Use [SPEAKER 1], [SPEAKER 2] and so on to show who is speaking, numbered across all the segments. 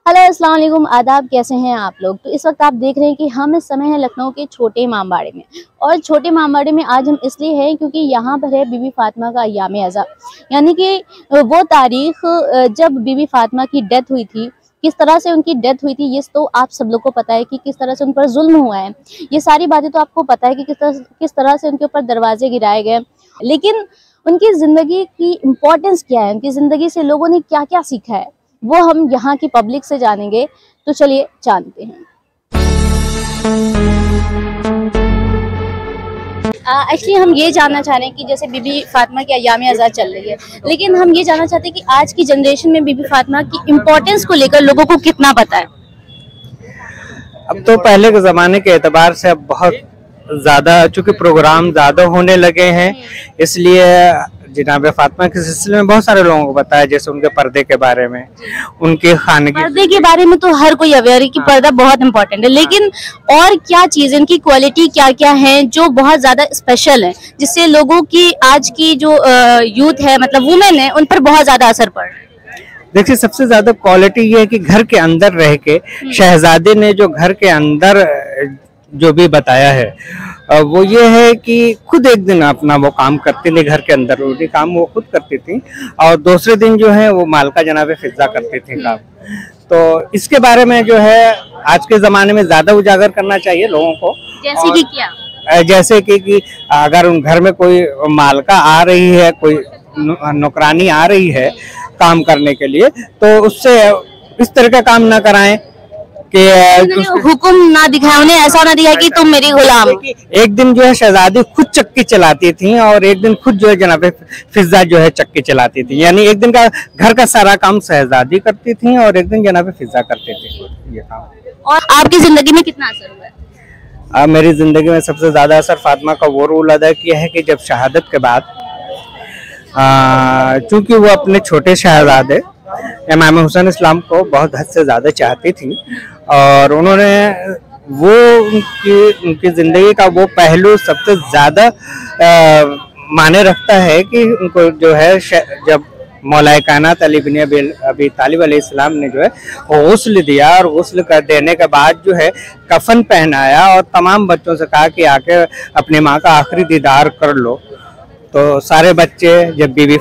[SPEAKER 1] Hello अस्सलाम वालेकुम, आदाब। कैसे हैं आप लोग। तो इस वक्त आप देख रहे हैं कि हम इस समय है लखनऊ के छोटे इमामबाड़े में। और छोटे इमामबाड़े में आज हम इसलिए हैं क्योंकि यहाँ पर है बीबी फातिमा का अय्याम अज़ा, यानी कि वो तारीख जब बीबी फातिमा की डेथ हुई थी। किस तरह से उनकी डेथ हुई थी ये तो आप सब लोग को पता है कि किस तरह से उन पर जुल्म हुआ है। ये सारी बातें तो आपको पता है कि किस तरह से उनके ऊपर दरवाजे गिराए गए। लेकिन उनकी ज़िंदगी की इम्पोर्टेंस क्या है, उनकी ज़िंदगी से लोगों ने क्या क्या सीखा है, वो हम यहाँ की पब्लिक से जानेंगे। तो चलिए जानते हैं। एक्चुअली हम ये जानना चाह रहे हैं कि जैसे बीबी फातिमा की अय्याम अज़ा चल रही है, लेकिन हम ये जानना चाहते हैं कि आज की जनरेशन में बीबी फातिमा की इम्पोर्टेंस को लेकर लोगों को कितना पता है।
[SPEAKER 2] अब तो पहले के ज़माने के एतबार से अब बहुत ज़्यादा, चूँकि प्रोग्राम ज़्यादा होने लगे हैं, इसलिए जनाब फातिमा के सिलसिले में बहुत सारे लोगों को पता है। जैसे उनके पर्दे के बारे में, उनके खानगी
[SPEAKER 1] पर्दे के बारे में तो हर कोई अवेयर है कि पर्दा बहुत इंपॉर्टेंट है, लेकिन और क्या चीज़, इनकी क्वालिटी क्या क्या है जो बहुत ज़्यादा स्पेशल है, जिससे लोगों की आज की जो यूथ है, मतलब वुमेन है, उन पर बहुत ज़्यादा असर पड़ रहा है।
[SPEAKER 2] देखिए, सबसे ज्यादा क्वालिटी ये है कि घर के अंदर रह के शहजादे ने जो घर के अंदर जो भी बताया है वो ये है कि खुद एक दिन अपना वो काम करती थी, घर के अंदर रोटी काम वो खुद करती थी, और दूसरे दिन जो है वो मालका जनाब फिजा करती थी काम। तो इसके बारे में जो है आज के ज़माने में ज़्यादा उजागर करना चाहिए लोगों को।
[SPEAKER 1] जैसे कि क्या?
[SPEAKER 2] जैसे कि अगर उन घर में कोई मालका आ रही है, कोई नौकरानी आ रही है काम करने के लिए, तो उससे इस तरह का काम ना कराएं कि
[SPEAKER 1] हुक्म ना दिखाए, उन्हें ऐसा ना दिखाए कि तुम मेरी गुलाम।
[SPEAKER 2] एक दिन जो है शहजादी खुद चक्की चलाती थी और एक दिन खुद जो है जनाब फिजा जो है चक्की चलाती थी, यानी एक दिन का घर का सारा काम शहजादी करती थी और एक दिन जनाब फिजा करती थी ये काम।
[SPEAKER 1] और आपकी जिंदगी में कितना असर हुआ है?
[SPEAKER 2] मेरी जिंदगी में सबसे ज्यादा असर फातिमा का वो रोल अदा किया है कि जब शहादत के बाद, चूंकि वो अपने छोटे शहजादे इमाम हुसैन इस्लाम को बहुत हद से ज्यादा चाहती थी, और उन्होंने वो उनकी जिंदगी का वो पहलू सबसे ज्यादा माने रखता है कि उनको जो है जब मौलाए कायनात अली बिन अबी तालिब अलैहिस्सलाम ने जो है गुस्ल दिया, और गुस्ल कर देने के बाद जो है कफन पहनाया और तमाम बच्चों से कहा कि आके अपनी माँ का आखिरी दीदार कर लो। तो सारे बच्चे जब बीबी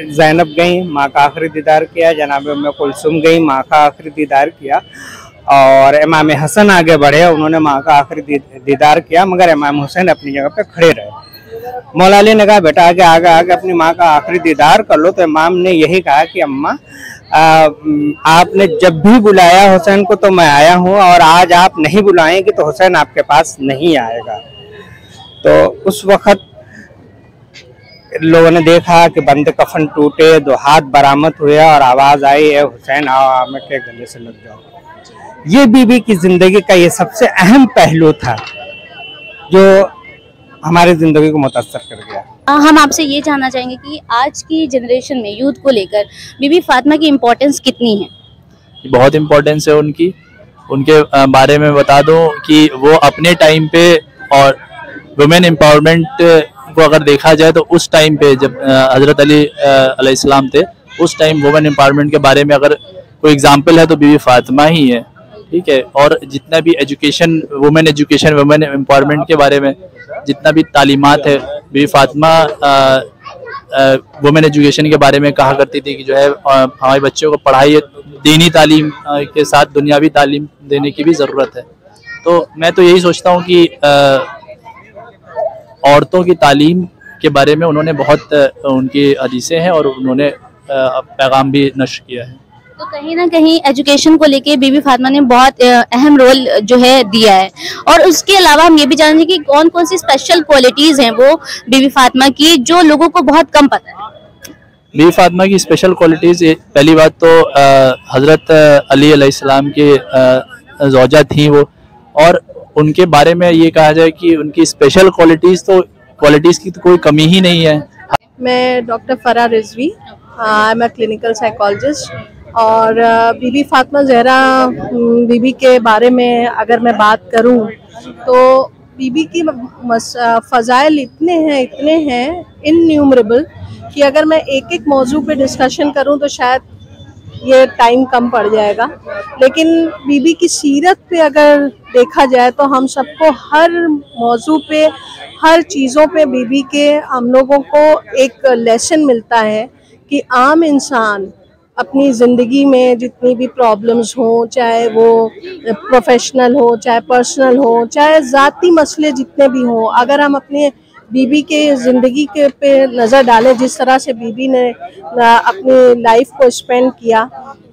[SPEAKER 2] ज़ैनब गई, माँ का आखिरी दीदार किया, जनाब उम्मे कुलसुम गई, माँ का आखिरी दीदार किया, और इमाम हसन आगे बढ़े, उन्होंने माँ का आखिरी दीदार किया, मगर इमाम हुसैन अपनी जगह पे खड़े रहे। मौला अली ने कहा बेटा आगे आगे आगे अपनी माँ का आखिरी दीदार कर लो। तो इमाम ने यही कहा कि अम्मा आपने जब भी बुलाया हुसैन को तो मैं आया हूँ, और आज आप नहीं बुलाएंगे तो हुसैन आपके पास नहीं आएगा। तो उस वक्त लोगों ने देखा कि बंद कफन टूटे, दो हाथ बरामद हुए और आवाज आई, ए हुसैन आओ आमिर के गले से लग जाओ। ये बीबी की जिंदगी का ये सबसे अहम पहलू था जो हमारी जिंदगी को मुतासर कर गया।
[SPEAKER 1] हम आपसे ये जानना चाहेंगे कि आज की जनरेशन में यूथ को लेकर बीबी फातिमा की इम्पोर्टेंस कितनी है?
[SPEAKER 3] बहुत इम्पोर्टेंस है उनकी। उनके बारे में बता दूं कि वो अपने टाइम पे, और वुमेन एम्पावरमेंट को अगर देखा जाए तो उस टाइम पे जब हजरत अली अलैहिस्सलाम थे, उस टाइम वुमेन एम्पावरमेंट के बारे में अगर कोई एग्जांपल है तो बीबी फातिमा ही है, ठीक है। और जितना भी एजुकेशन, वुमेन एम्पावरमेंट के बारे में जितना भी तालीमात है, बीबी फातिमा वुमेन एजुकेशन के बारे में कहा करती थी कि जो है हमारे बच्चों को पढ़ाई, दीनी तालीम के साथ दुनियावी तालीम देने की भी ज़रूरत है। तो मैं तो यही सोचता हूँ कि औरतों की तालीम के बारे में उन्होंने बहुत उनकी हदीसें हैं और उन्होंने पैगाम भी नश्र किया है।
[SPEAKER 1] तो कहीं ना कहीं एजुकेशन को लेके बीबी फातिमा ने बहुत अहम रोल जो है दिया है। और उसके अलावा हम ये भी जानते हैं कि कौन कौन सी स्पेशल क्वालिटीज़ हैं वो बीबी फातिमा की जो लोगों को बहुत कम पता है।
[SPEAKER 3] बीबी फातिमा की स्पेशल क्वालिटीज़, पहली बात तो हज़रत अली अलैहिस्सलाम के ज़ौजा थी वो, और उनके बारे में ये कहा जाए कि उनकी स्पेशल क्वालिटीज़ की तो कोई कमी ही नहीं है।
[SPEAKER 4] मैं डॉक्टर फरा Rizvi, I am a clinical psychologist, और बीबी फातिमा ज़हरा बीबी के बारे में अगर मैं बात करूं तो बीबी की फ़ज़ाइल इतने हैं इनन्यूमरेबल, कि अगर मैं एक एक मौजू पे डिस्कशन करूं तो शायद ये टाइम कम पड़ जाएगा। लेकिन बीबी की सीरत पे अगर देखा जाए तो हम सबको हर मौजू पे, हर चीज़ों पे बीबी के हम लोगों को एक लेसन मिलता है कि आम इंसान अपनी ज़िंदगी में जितनी भी प्रॉब्लम्स हों, चाहे वो प्रोफेशनल हो, चाहे पर्सनल हो, चाहे ज़ाती मसले जितने भी हों, अगर हम अपने बीबी के ज़िंदगी के पे नज़र डालें, जिस तरह से बीबी ने अपनी लाइफ को स्पेंड किया,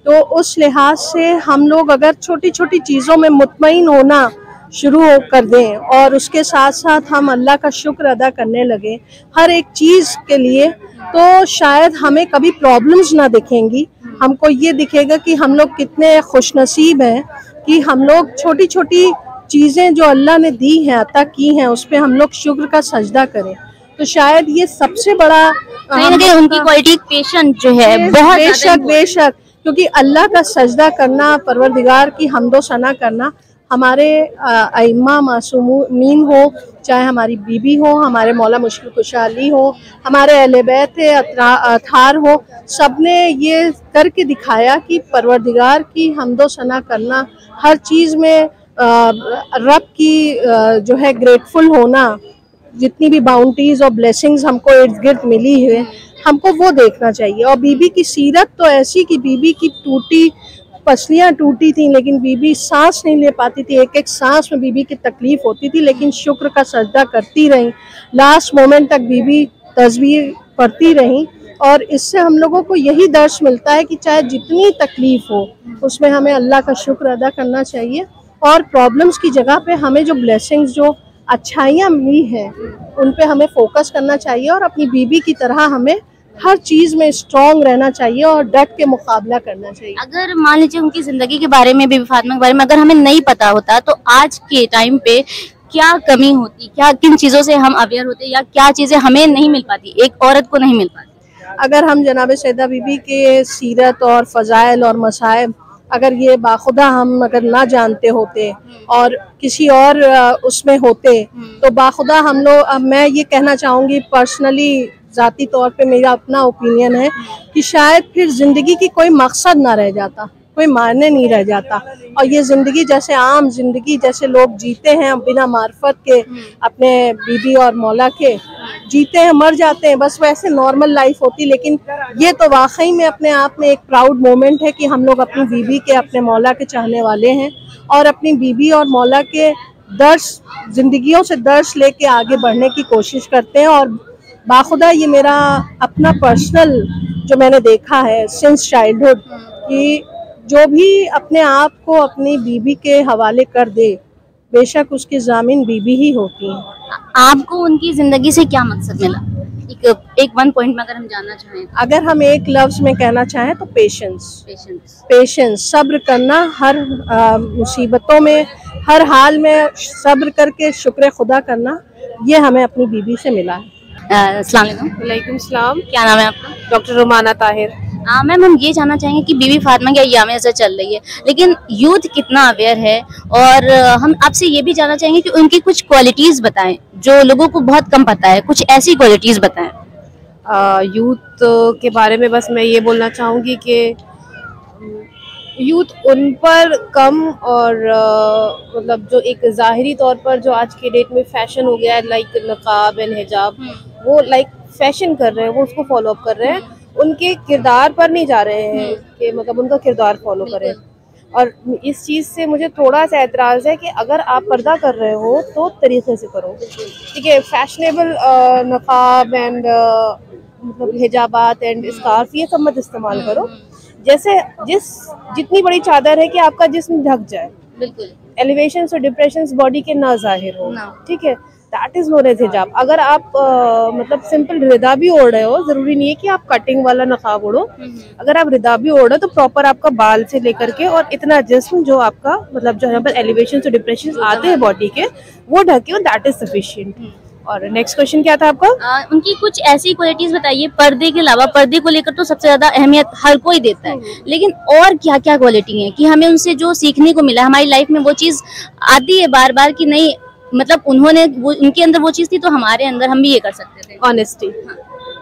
[SPEAKER 4] तो उस लिहाज से हम लोग अगर छोटी छोटी चीज़ों में मुतमईन होना शुरू कर दें और उसके साथ साथ हम अल्लाह का शुक्र अदा करने लगे हर एक चीज़ के लिए, तो शायद हमें कभी प्रॉब्लम्स ना दिखेंगी। हमको ये दिखेगा कि हम लोग कितने खुशनसीब हैं कि हम लोग छोटी छोटी चीज़ें जो अल्लाह ने दी हैं, अता की हैं, उस पर हम लोग शुक्र का सजदा करें। तो शायद ये सबसे बड़ा
[SPEAKER 1] उनकी क्वालिटी पेशेंट जो है बहुत
[SPEAKER 4] बेशक क्योंकि अल्लाह का सजदा करना, परवरदिगार की हम्दो सना करना, हमारे अइम्मा मासूमीन हो, चाहे हमारी बीबी हो, हमारे मौला मुश्किल कुशा अली हो, हमारे अहले बैत अथार हो, सब ने ये करके दिखाया कि परवरदिगार की हम्दो सना करना, हर चीज़ में रब की जो है ग्रेटफुल होना, जितनी भी बाउंटीज और ब्लेसिंग्स हमको इर्द गिर्द मिली है, हमको वो देखना चाहिए। और बीबी की सीरत तो ऐसी कि बीबी की पसलियाँ टूटी थी, लेकिन बीबी सांस नहीं ले पाती थी, एक एक सांस में बीबी की तकलीफ होती थी, लेकिन शुक्र का सजदा करती रही, लास्ट मोमेंट तक बीबी तस्बीह पढ़ती रही। और इससे हम लोगों को यही दर्श मिलता है कि चाहे जितनी तकलीफ हो उसमें हमें अल्लाह का शुक्र अदा करना चाहिए, और प्रॉब्लम्स की जगह पे हमें जो ब्लेसिंग्स, जो अच्छाइयाँ मिली हैं, उन पे हमें फोकस करना चाहिए और अपनी बीबी की तरह हमें हर चीज़ में स्ट्रॉन्ग रहना चाहिए और डट के मुकाबला करना चाहिए।
[SPEAKER 1] अगर मान लीजिए उनकी ज़िंदगी के बारे में, बीबी फातिमा के बारे में अगर हमें नहीं पता होता, तो आज के टाइम पे क्या कमी होती, क्या किन चीज़ों से हम अवेयर होते, या क्या चीज़ें हमें नहीं मिल पाती, एक औरत को नहीं मिल पाती?
[SPEAKER 4] अगर हम जनाब सैयदा बीबी के सीरत और फ़ज़ाइल और मसाइब अगर ये बाखुदा हम अगर ना जानते होते और किसी और उसमें होते, तो बाखुदा हम लोग, मैं ये कहना चाहूँगी पर्सनली, ज़ाती तौर पे मेरा अपना ओपिनियन है कि शायद फिर ज़िंदगी की कोई मकसद ना रह जाता, कोई मायने नहीं रह जाता, और ये ज़िंदगी जैसे आम ज़िंदगी जैसे लोग जीते हैं बिना मार्फत के, अपने बीबी और मौला के जीते हैं, मर जाते हैं, बस वैसे नॉर्मल लाइफ होती। लेकिन ये तो वाकई में अपने आप में एक प्राउड मोमेंट है कि हम लोग अपनी बीबी के, अपने मौला के चाहने वाले हैं और अपनी बीबी और मौला के दर्श, जिंदगियों से दर्श लेके आगे बढ़ने की कोशिश करते हैं। और बाखुदा ये मेरा अपना पर्सनल जो मैंने देखा है सिंस चाइल्डहुड, कि जो भी अपने आप को अपनी बीबी के हवाले कर दे, बेशक उसकी ज़ामिन बीबी ही होती है।
[SPEAKER 1] आपको उनकी जिंदगी से क्या मकसद मिला, एक वन पॉइंट में अगर हम जानना चाहें?
[SPEAKER 4] अगर हम एक लफ्ज़ में कहना चाहें तो पेशेंस, सब्र करना, हर मुसीबतों में, हर हाल में सब्र करके शुक्र खुदा करना, ये हमें अपनी बीबी से मिला है।
[SPEAKER 1] अस्सलाम
[SPEAKER 5] वालेकुम सलाम।
[SPEAKER 1] क्या नाम है आपका?
[SPEAKER 5] डॉक्टर रुमाना ताहिर।
[SPEAKER 1] मैम, हम ये जानना चाहेंगे कि बीबी फातिमा की अय्याम ऐसा चल रही है, लेकिन यूथ कितना अवेयर है, और हम आपसे ये भी जानना चाहेंगे कि उनकी कुछ क्वालिटीज़ बताएं जो लोगों को बहुत कम पता है, कुछ ऐसी क्वालिटीज़ बताएं।
[SPEAKER 5] यूथ के बारे में बस मैं ये बोलना चाहूँगी कि यूथ उन पर कम, और मतलब जो एक ज़ाहिरी तौर पर जो आज के डेट में फैशन हो गया है, लाइक नकाब एंड हिजाब, वो लाइक फैशन कर रहे हैं, वो उसको फॉलो अप कर रहे हैं, उनके किरदार पर नहीं जा रहे हैं कि मतलब उनका किरदार फॉलो करें। और इस चीज़ से मुझे थोड़ा सा एतराज़ है कि अगर आप पर्दा कर रहे हो तो तरीक़े से करो, ठीक है। फैशनेबल नकाब एंड मतलब हिजाबात एंड स्कार्फ ये सब मत इस्तेमाल करो, जैसे जितनी बड़ी चादर है कि आपका जिस्म ढक जाए, बिल्कुल एलिवेशंस और डिप्रेशंस बॉडी के ना जाहिर हो, ठीक है, दैट इज नोन एज हिजाब। अगर आप मतलब सिंपल रिदा भी ओढ़ रहे हो, जरूरी नहीं है कि आप कटिंग वाला नकाब ओढ़ो, अगर आप रिदा भी ओढ़ो तो प्रॉपर आपका बाल से लेकर के और इतना जिस्म जो आपका मतलब जो यहाँ पर एलिवेशन और डिप्रेशन आते हैं बॉडी के, वो ढके हो, दैट इज सफिशिएंट। और नेक्स्ट क्वेश्चन क्या था आपका?
[SPEAKER 1] उनकी कुछ ऐसी क्वालिटीज बताइए, पर्दे के अलावा। पर्दे को लेकर तो सबसे ज्यादा अहमियत हर कोई देता है, लेकिन और क्या क्या क्वालिटी है कि हमें उनसे जो सीखने को मिला, हमारी लाइफ में वो चीज आती है बार बार कि नहीं, मतलब उन्होंने वो, उनके अंदर वो चीज थी तो हमारे अंदर हम भी ये कर सकते थे।
[SPEAKER 5] Honesty,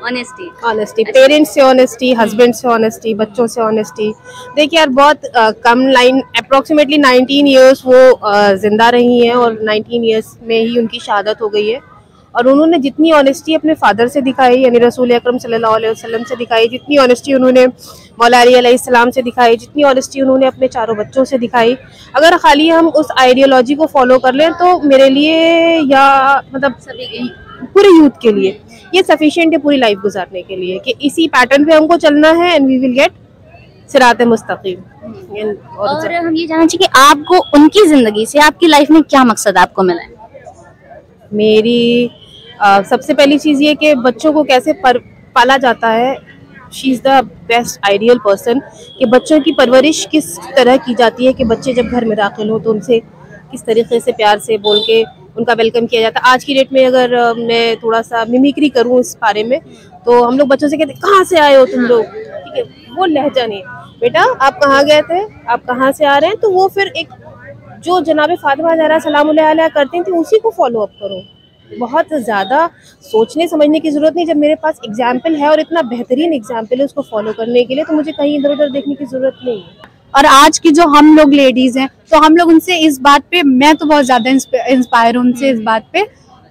[SPEAKER 1] honesty.
[SPEAKER 5] ऑनेस्टी, पेरेंट्स से ऑनेस्टी, हस्बैंड से ऑनेस्टी, बच्चों से ऑनेस्टी। देखिए यार, बहुत कम लाइन, अप्रोक्सीमेटली 19 इयर्स वो जिंदा रही हैं और 19 इयर्स में ही उनकी शहादत हो गई है। और उन्होंने जितनी ऑनेस्टी अपने फादर से दिखाई, यानी रसूल अकरम सल्लल्लाहु अलैहि वसल्लम से दिखाई, जितनी ऑनेस्टी उन्होंने मौला अली अलैहिस्सलाम से दिखाई, जितनी ऑनेस्टी उन्होंने अपने चारों बच्चों से दिखाई, अगर खाली हम उस आइडियोलॉजी को फॉलो कर लें तो मेरे लिए या मतलब पूरे यूथ के लिए ये सफिशिएंट है पूरी लाइफ गुजारने के लिए, कि इसी पैटर्न पे हमको चलना है एंड वी विल गेट सिरात मुस्तकीम।
[SPEAKER 1] और हम ये जानना चाहिए कि आपको उनकी जिंदगी से, आपकी लाइफ में क्या मकसद आपको मिला है?
[SPEAKER 5] मेरी सबसे पहली चीज़ ये कि बच्चों को कैसे पाला जाता है। She is the best ideal person, कि बच्चों की परवरिश किस तरह की जाती है, कि बच्चे जब घर में दाखिल हो तो उनसे किस तरीके से प्यार से बोल के उनका वेलकम किया जाता है। आज की डेट में अगर मैं थोड़ा सा मिमिक्री करूँ इस बारे में, तो हम लोग बच्चों से कहते हैं कहाँ से आए हो तुम लोग, ठीक है, वो लहजा नहीं, बेटा आप कहाँ गए थे, आप कहाँ से आ रहे हैं, तो वो फिर एक जो जनाब फातिमा ज़हरा सलाम अलैहा करती थी उसी को फॉलो अप करो। बहुत ज़्यादा सोचने समझने की ज़रूरत नहीं, जब मेरे पास एग्जाम्पल है और इतना बेहतरीन एग्जाम्पल है उसको फॉलो करने के लिए, तो मुझे कहीं इधर उधर देखने की ज़रूरत नहीं है।
[SPEAKER 6] और आज की जो हम लोग लेडीज हैं, तो हम लोग उनसे इस बात पे, मैं तो बहुत ज्यादा इंस्पायर हूँ उनसे इस बात पे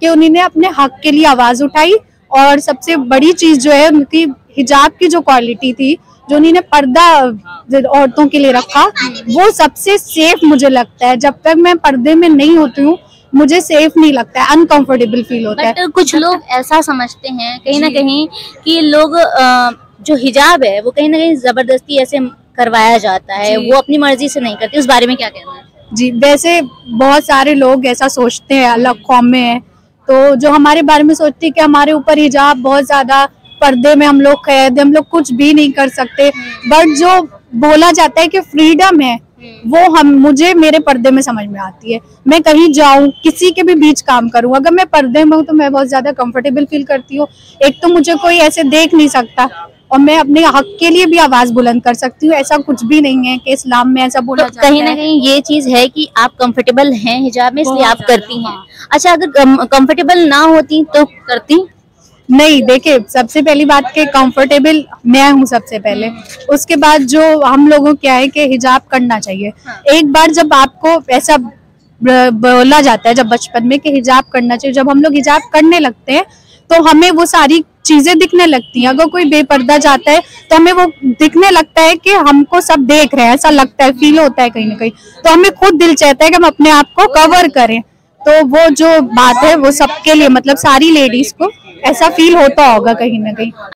[SPEAKER 6] कि उन्होंने अपने हक के लिए आवाज उठाई। और सबसे बड़ी चीज जो है उनकी हिजाब की जो क्वालिटी थी, जो उन्होंने पर्दा औरतों के लिए रखा, वो सबसे सेफ मुझे लगता है। जब तक मैं पर्दे में नहीं होती हूँ मुझे सेफ नहीं लगता है, अनकंफर्टेबल फील होता है।
[SPEAKER 1] कुछ लोग ऐसा समझते हैं कहीं ना कहीं कि लोग जो हिजाब है वो कहीं ना कहीं जबरदस्ती ऐसे करवाया जाता है, वो अपनी मर्जी से नहीं करती, उस बारे में क्या कहना है?
[SPEAKER 6] जी, वैसे बहुत सारे लोग ऐसा सोचते हैं, अलग कौम में है, तो जो हमारे बारे में सोचते हैं कि हमारे ऊपर हिजाब बहुत ज्यादा, पर्दे में हम लोग कैद, हम लोग कुछ भी नहीं कर सकते। बट जो बोला जाता है कि फ्रीडम है, वो मुझे मेरे पर्दे में समझ में आती है। मैं कहीं जाऊं, किसी के भी बीच काम करूं, अगर मैं पर्दे में हूं तो मैं बहुत ज्यादा कंफर्टेबल फील करती हूँ। एक तो मुझे कोई ऐसे देख नहीं सकता और मैं अपने हक के लिए भी आवाज बुलंद कर सकती हूँ। ऐसा कुछ भी नहीं है कि इस्लाम में ऐसा बोला जाता है।
[SPEAKER 1] कहीं ना कहीं ये चीज है कि आप कंफर्टेबल हैं हिजाब में, इसलिए आप करती हैं। अच्छा, अगर कंफर्टेबल ना होती तो करती
[SPEAKER 6] नहीं? देखिए, सबसे पहली बात कि कंफर्टेबल मैं हूँ सबसे पहले, उसके बाद जो हम लोगों क्या है कि हिजाब करना चाहिए। एक बार जब आपको ऐसा बोला जाता है जब बचपन में कि हिजाब करना चाहिए, जब हम लोग हिजाब करने लगते हैं तो हमें वो सारी चीजें दिखने लगती हैं। अगर कोई बेपर्दा जाता है तो हमें वो दिखने लगता है कि हमको सब देख रहे हैं, ऐसा लगता है, फील होता है कहीं ना कहीं, तो हमें खुद दिल चाहता है कि हम अपने आप को कवर करें। तो वो जो बात है वो सबके लिए, मतलब सारी लेडीज को ऐसा फील होता होगा कहीं ना कहीं।